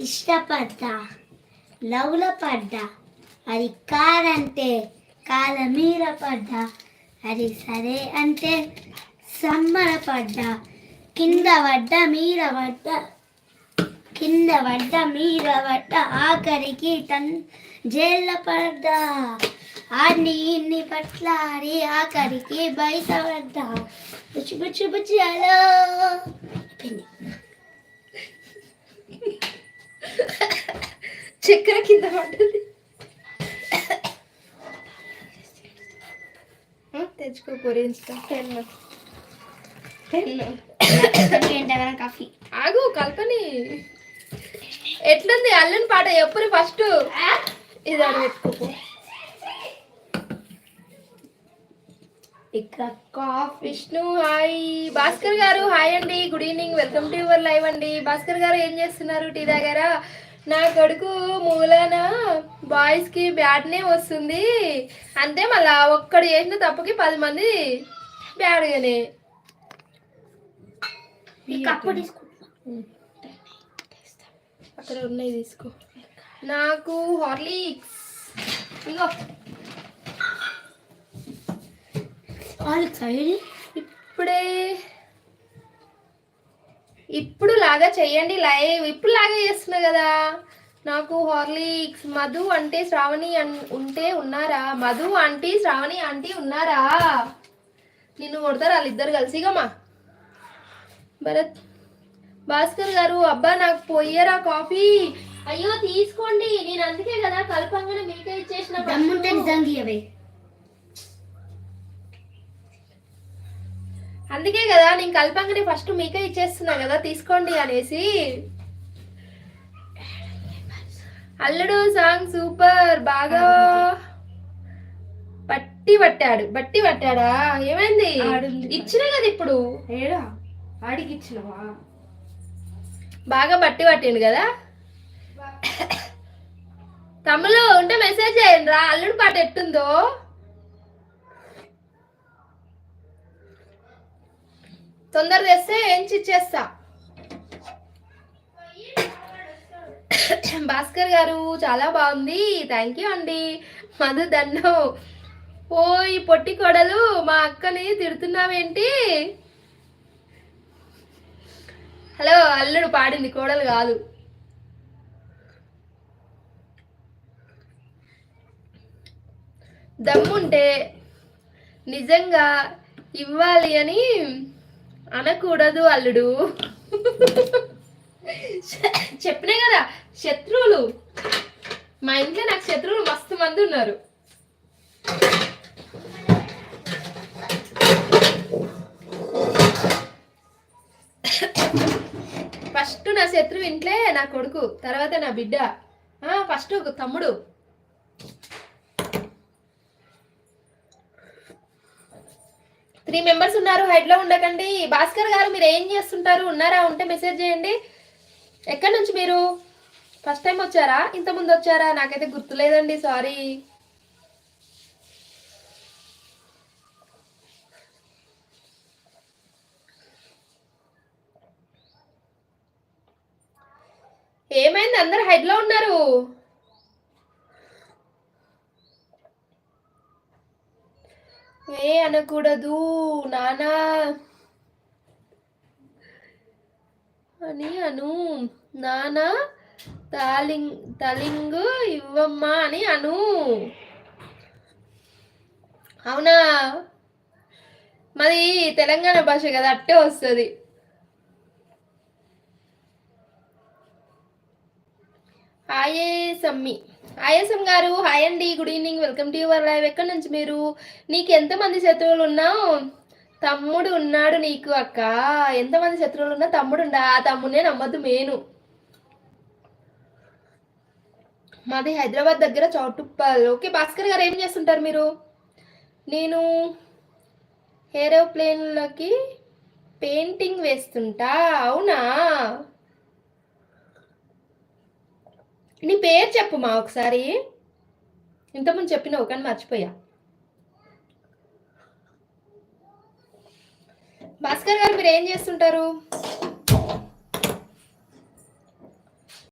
ఇష్టపడ్డా, లవ్లో పడ్డా, అది కాదంటే కాల మీద పడ్డా, అది సరే అంటే సంబరపడ్డా, కింద పడ్డ మీద పడ్డ, కింద పడ్డ మీద పడ్డ, ఆఖరికి జైల్లో పడ్డా, ఆడిని ఇన్ని పట్లాడి ఆఖరికి బయట పడ్డా. బుచ్చి బుచ్చి బుచ్చి హలో చక్కెర కింద పడ్డది. తెచ్చుకో పొరించుతా. పెన్ను కాఫీ ఆగు కల్పని. ఎట్లుంది అల్లుని పాట ఎప్పుడు ఫస్ట్ ఇది ఆడ పెట్టుకోపో. విష్ణు హాయ్. భాస్కర్ గారు హాయ్ అండి, good evening, welcome to your live అండి. భాస్కర్ గారు ఏం చేస్తున్నారు? టీ దగ్గర నా కొడుకు మూలన బాయ్స్ కి బ్యాడ్ నేమ్ వస్తుంది అంతే, మళ్ళా ఒక్కడు చేసిన తప్పుకి 10 మంది బ్యాడ్గానే. అక్కడ ఉన్నాయి తీసుకో. నాకు హార్లిక్స్ ఇగో. ఇప్పుడే ఇప్పుడు లాగా చెయ్యండి లైవ్. ఇప్పుడు లాగా చేస్తున్నా కదా. నాకు హార్లిక్స్. మధు అంటే శ్రావణి ఉంటే ఉన్నారా? మధు ఆంటీ శ్రావణి ఆంటీ ఉన్నారా? నిన్ను కొడతారు వాళ్ళిద్దరు కలిసిగమ్మా. భరత్ భాస్కర్ గారు అబ్బా నాకు పోయారా కాఫీ? అయ్యో తీసుకోండి, నేను అందుకే కదా కల్పంగానే మీకే ఇచ్చేసిన. అందుకే కదా నేను కల్పంగానే ఫస్ట్ మీకే ఇచ్చేస్తున్నా కదా, తీసుకోండి అనేసి. అల్లుడు సాంగ్ సూపర్, బాగా బట్టి పట్టాడా? ఏమైంది? ఇచ్చిన కదా ఇప్పుడు. ఏడా ఆడికి ఇచ్చినవా? బాగా బట్టి పట్టిండు కదా. తమ్ముళ్ళు ఉంటే మెసేజ్ చేయండి రా, అల్లుడు పాట ఎట్టుందో. తొందర తెస్తే ఏంచి ఇచ్చేస్తా. భాస్కర్ గారు చాలా బాగుంది, థ్యాంక్ యూ అండి. మధు దండం. ఓ ఈ పొట్టి కొడలు మా అక్కని తిడుతున్నావేంటి? హలో, అల్లుడు పాడింది, కోడలు కాదు. దమ్ముంటే నిజంగా ఇవ్వాలి అని అనకూడదు అల్లుడు. చెప్పినే కదా శత్రువులు. మా ఇంట్లో నాకు శత్రువులు మస్తు మంది ఉన్నారు. ఫస్ట్ నా శత్రువు ఇంట్లో నా కొడుకు, తర్వాత నా బిడ్డ, ఫస్ట్ తమ్ముడు. త్రీ మెంబర్స్ ఉన్నారు, హైట్ లో ఉండకండి. భాస్కర్ గారు మీరు ఏం చేస్తుంటారు? ఉన్నారా? ఉంటే మెసేజ్ చేయండి. ఎక్కడి నుంచి మీరు? ఫస్ట్ టైం వచ్చారా? ఇంతకుముందు వచ్చారా? నాకైతే గుర్తులేదండి, సారీ. ఏమైంది? అందరు హైట్ లో ఉన్నారు. ఏ అనకూడదు నానా అని అను. నానా తలింగు ఇవ్వమ్మా అని అను. అవునా? మరి తెలంగాణ భాష కదా, అట్టే వస్తుంది. ఆయేసం గారు హాయ్ అండి, good evening, welcome to your live. ఎక్కడి నుంచి మీరు? నీకు ఎంతమంది శత్రువులు ఉన్నావు? తమ్ముడు ఉన్నాడు నీకు అక్క. ఎంతమంది శత్రువులు ఉన్నా తమ్ముడు ఉండా. ఆ తమ్ముడినే నమ్మద్దు మేను. మాది హైదరాబాద్ దగ్గర చౌటుప్పల్. ఓకే భాస్కర్ గారు ఏం చేస్తుంటారు మీరు? నేను ఏరోప్లేన్లకి పెయింటింగ్ వేస్తుంటా. అవునా? నీ పేరు చెప్పు మా ఒకసారి. ఇంతకుముందు చెప్పినావు కానీ మర్చిపోయా. భాస్కర్ గారు మీరు ఏం చేస్తుంటారు?